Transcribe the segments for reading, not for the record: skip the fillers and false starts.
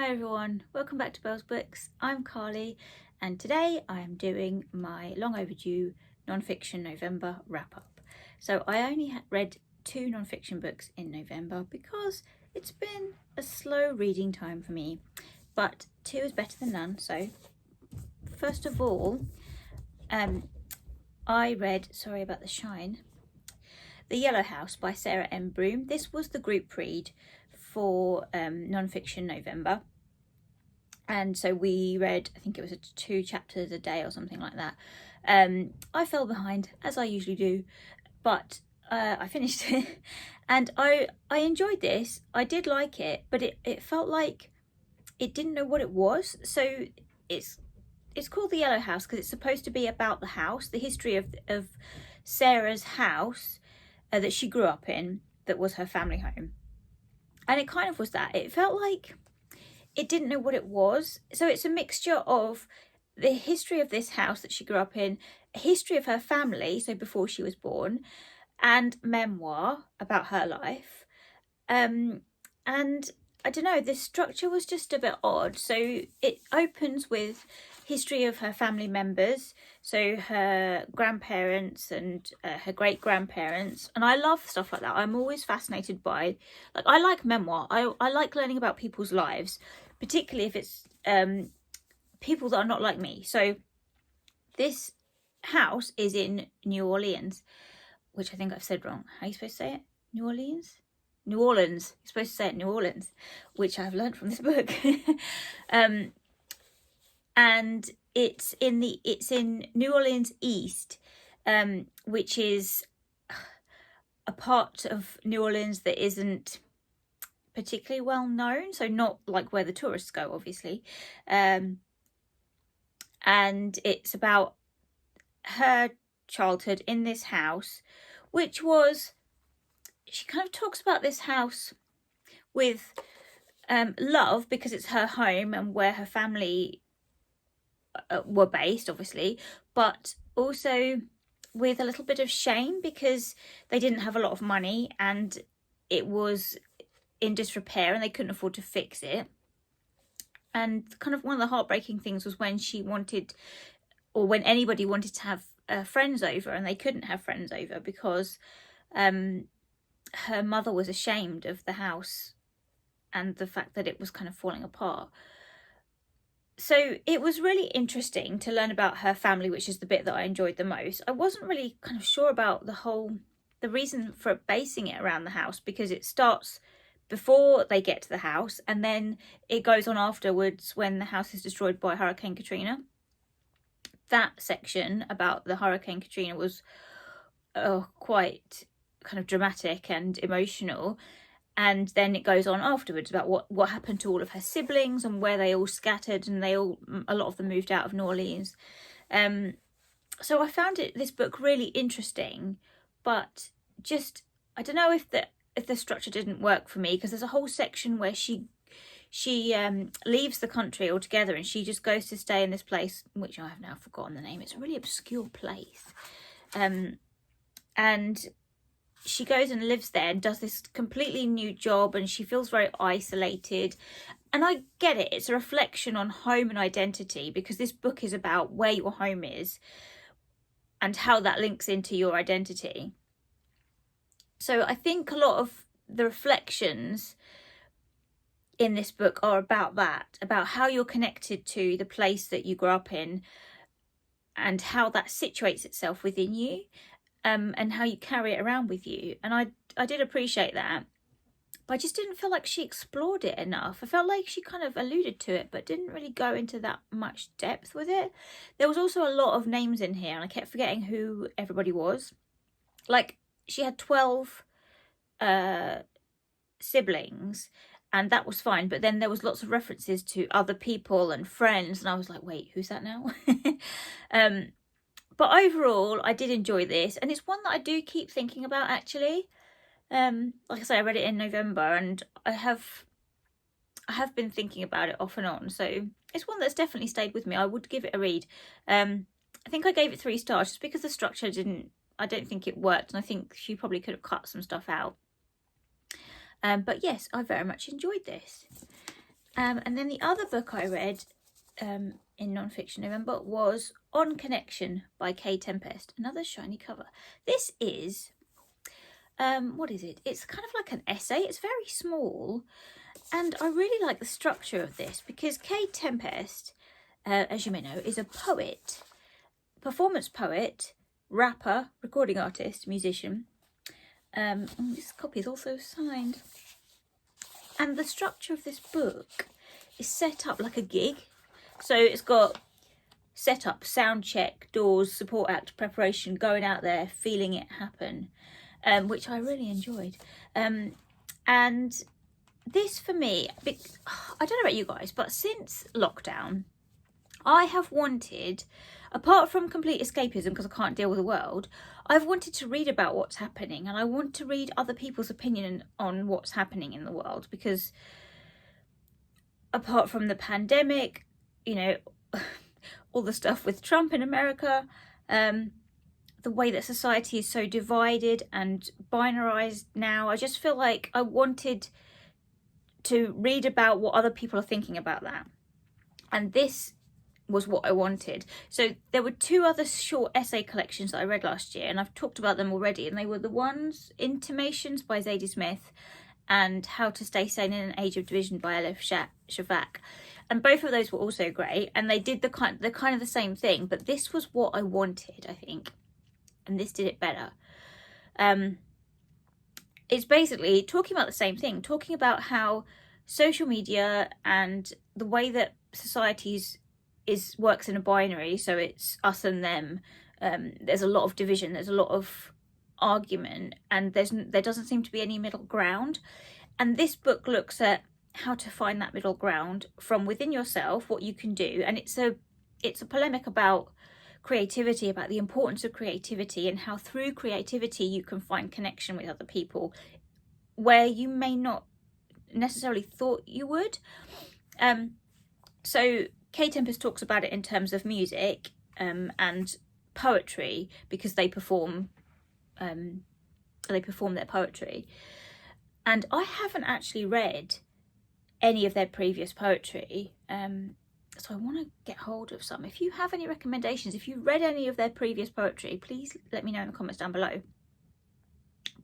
Hello everyone, welcome back to Belle's Books. I'm Carly and today I am doing my long overdue non-fiction November wrap-up. So I only read 2 non-fiction books in November because it's been a slow reading time for me, but 2 is better than none. So first of all, I read, sorry about the shine, The Yellow House by Sarah M. Broom. This was the group read for non-fiction November, and so we read, I think it was 2 chapters a day or something like that. I fell behind, as I usually do, but I finished it and I enjoyed this. I did like it, but it felt like it didn't know what it was. So it's called The Yellow House because it's supposed to be about the house, the history of Sarah's house that she grew up in, that was her family home. And it kind of was that. It felt like it didn't know what it was. So it's a mixture of the history of this house that she grew up in, a history of her family, so before she was born, and memoir about her life. And I don't know, this structure was just a bit odd. So it opens with history of her family members, so her grandparents and her great-grandparents, and I love stuff like that. I'm always fascinated by, like, I like memoir. I like learning about people's lives, particularly if it's people that are not like me. So this house is in New Orleans, which I think I've said wrong. How are you supposed to say it? New Orleans? New Orleans. You're supposed to say it New Orleans, which I've learned from this book. And it's in New Orleans East, which is a part of New Orleans that isn't particularly well known, so not like where the tourists go, obviously. And it's about her childhood in this house, which was, she kind of talks about this house with love because it's her home and where her family were based, obviously, but also with a little bit of shame because they didn't have a lot of money and it was in disrepair and they couldn't afford to fix it. And kind of one of the heartbreaking things was when she wanted, or when anybody wanted to have friends over and they couldn't have friends over because her mother was ashamed of the house and the fact that it was kind of falling apart. So it was really interesting to learn about her family, which is the bit that I enjoyed the most. I wasn't really kind of sure about the reason for basing it around the house, because it starts before they get to the house and then it goes on afterwards when the house is destroyed by Hurricane Katrina. That section about the Hurricane Katrina was quite kind of dramatic and emotional. And then it goes on afterwards about what happened to all of her siblings and where they all scattered, and a lot of them moved out of New Orleans. So I found this book really interesting, but just, I don't know if the structure didn't work for me, because there's a whole section where she leaves the country altogether and she just goes to stay in this place, which I have now forgotten the name. It's a really obscure place. And she goes and lives there and does this completely new job, and she feels very isolated. And I get it. It's a reflection on home and identity, because this book is about where your home is and how that links into your identity. So I think a lot of the reflections in this book are about that, about how you're connected to the place that you grew up in and how that situates itself within you. And how you carry it around with you. And I did appreciate that, but I just didn't feel like she explored it enough. I felt like she kind of alluded to it, but didn't really go into that much depth with it. There was also a lot of names in here, and I kept forgetting who everybody was. Like, she had 12 siblings, and that was fine, but then there was lots of references to other people and friends, and I was like, wait, who's that now? But overall, I did enjoy this, and it's one that I do keep thinking about, actually. Like I say, I read it in November, and I have been thinking about it off and on, so it's one that's definitely stayed with me. I would give it a read. I think I gave it 3 stars just because the structure I don't think it worked, and I think she probably could have cut some stuff out. But yes, I very much enjoyed this. And then the other book I read in non-fiction November was On Connection by Kay Tempest. Another shiny cover. This is, what is it? It's kind of like an essay. It's very small. And I really like the structure of this because Kay Tempest, as you may know, is a poet, performance poet, rapper, recording artist, musician. This copy is also signed. And the structure of this book is set up like a gig. So it's got set up, sound check, doors, support act, preparation, going out there, feeling it happen, which I really enjoyed. And this for me, I don't know about you guys, but since lockdown, I have wanted, apart from complete escapism because I can't deal with the world, I've wanted to read about what's happening, and I want to read other people's opinion on what's happening in the world, because apart from the pandemic, you know, all the stuff with Trump in America, the way that society is so divided and binarized now, I just feel like I wanted to read about what other people are thinking about that. And this was what I wanted. So there were two other short essay collections that I read last year, and I've talked about them already, and they were the ones Intimations by Zadie Smith and How to Stay Sane in an Age of Division by Elif Shafak. And both of those were also great, and they did the kind of the same thing, but this was what I wanted, I think, and this did it better. It's basically talking about the same thing, talking about how social media and the way that societies works in a binary, so it's us and them. There's a lot of division, there's a lot of argument, and there doesn't seem to be any middle ground. And this book looks at how to find that middle ground from within yourself, what you can do. And it's a polemic about creativity, about the importance of creativity, and how through creativity you can find connection with other people where you may not necessarily thought you would. So Kay Tempest talks about it in terms of music and poetry, because they perform their poetry. And I haven't actually read any of their previous poetry, so I want to get hold of some. If you have any recommendations, if you read any of their previous poetry, please let me know in the comments down below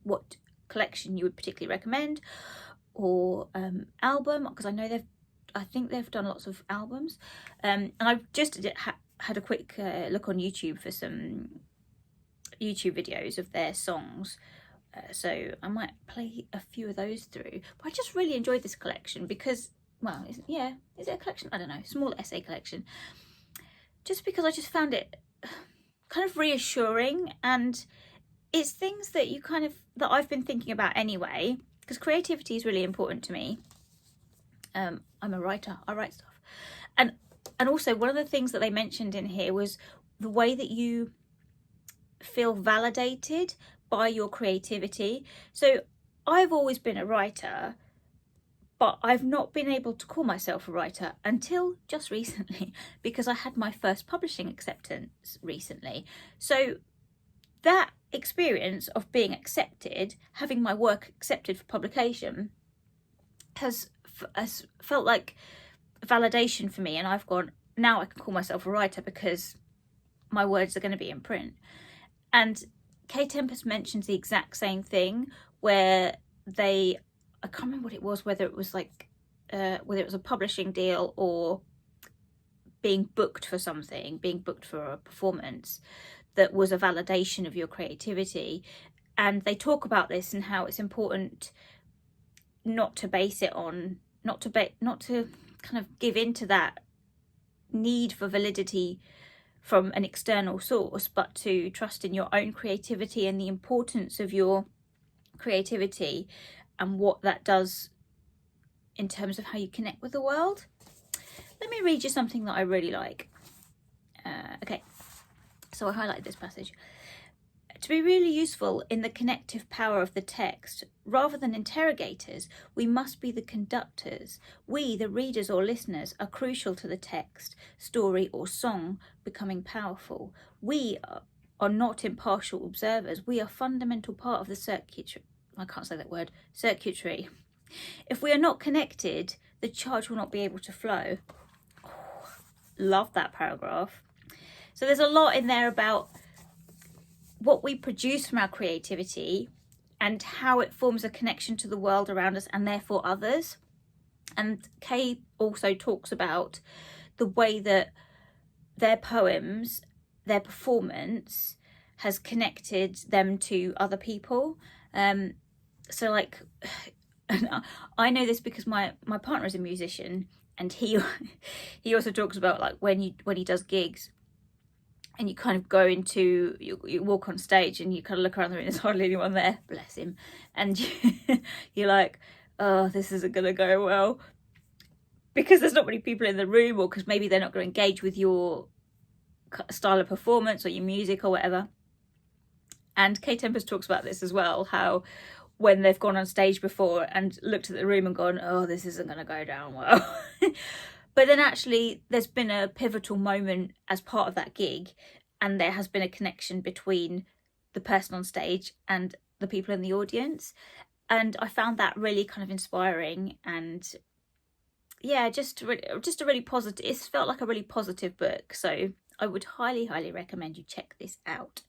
what collection you would particularly recommend, or album, because I think they've done lots of albums. And I've just had a quick look on YouTube for some YouTube videos of their songs. So I might play a few of those through. But I just really enjoyed this collection because, well, is it a collection? I don't know, small essay collection. Just because I just found it kind of reassuring, and it's things that that I've been thinking about anyway, because creativity is really important to me. I'm a writer, I write stuff. And also one of the things that they mentioned in here was the way that you feel validated by your creativity. So I've always been a writer, but I've not been able to call myself a writer until just recently, because I had my first publishing acceptance recently. So that experience of being accepted, having my work accepted for publication, has felt like validation for me, and I've gone, now I can call myself a writer because my words are going to be in print. And Kay Tempest mentions the exact same thing, where I can't remember what it was, whether it was a publishing deal or being booked for something, being booked for a performance, that was a validation of your creativity. And they talk about this and how it's important not to base it on, not to kind of give into that need for validity from an external source, but to trust in your own creativity and the importance of your creativity and what that does in terms of how you connect with the world. Let me read you something that I really like. Okay, so I highlighted this passage. To be really useful in the connective power of the text, rather than interrogators, we must be the conductors. We, the readers or listeners, are crucial to the text, story or song becoming powerful. We are not impartial observers. We are fundamental part of the circuitry. I can't say that word. Circuitry. If we are not connected, the charge will not be able to flow. Oh, love that paragraph. So there's a lot in there about what we produce from our creativity and how it forms a connection to the world around us and therefore others. And Kay also talks about the way that their poems, their performance has connected them to other people. So like, I know this because my partner is a musician, and he also talks about like when he does gigs, and you kind of go into, you walk on stage and you kind of look around the room, there's hardly anyone there, bless him, and you're like, oh, this isn't gonna go well, because there's not many people in the room, or because maybe they're not going to engage with your style of performance or your music or whatever. And Kay Tempest talks about this as well, how when they've gone on stage before and looked at the room and gone, oh, this isn't going to go down well. But then actually there's been a pivotal moment as part of that gig, and there has been a connection between the person on stage and the people in the audience. And I found that really kind of inspiring, and yeah, just a really positive, it felt like a really positive book. So I would highly, highly recommend you check this out.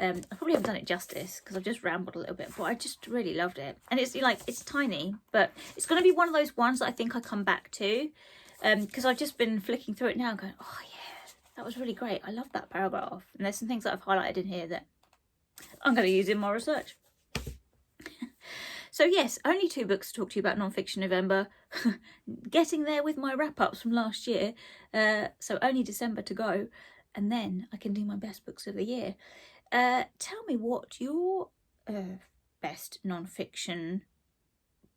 I probably haven't done it justice because I've just rambled a little bit, but I just really loved it. And it's like, it's tiny, but it's going to be one of those ones that I think I come back to, because I've just been flicking through it now going, oh yeah, that was really great. I love that paragraph. And there's some things that I've highlighted in here that I'm going to use in my research. So yes, only 2 books to talk to you about non-fiction November. Getting there with my wrap-ups from last year. So only December to go. And then I can do my best books of the year. Tell me what your best non-fiction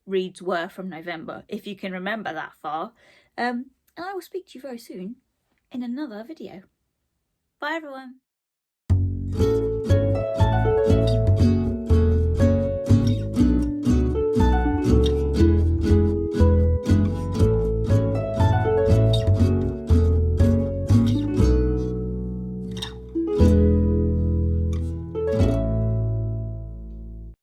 reads were from November, if you can remember that far. And I will speak to you very soon in another video. Bye everyone.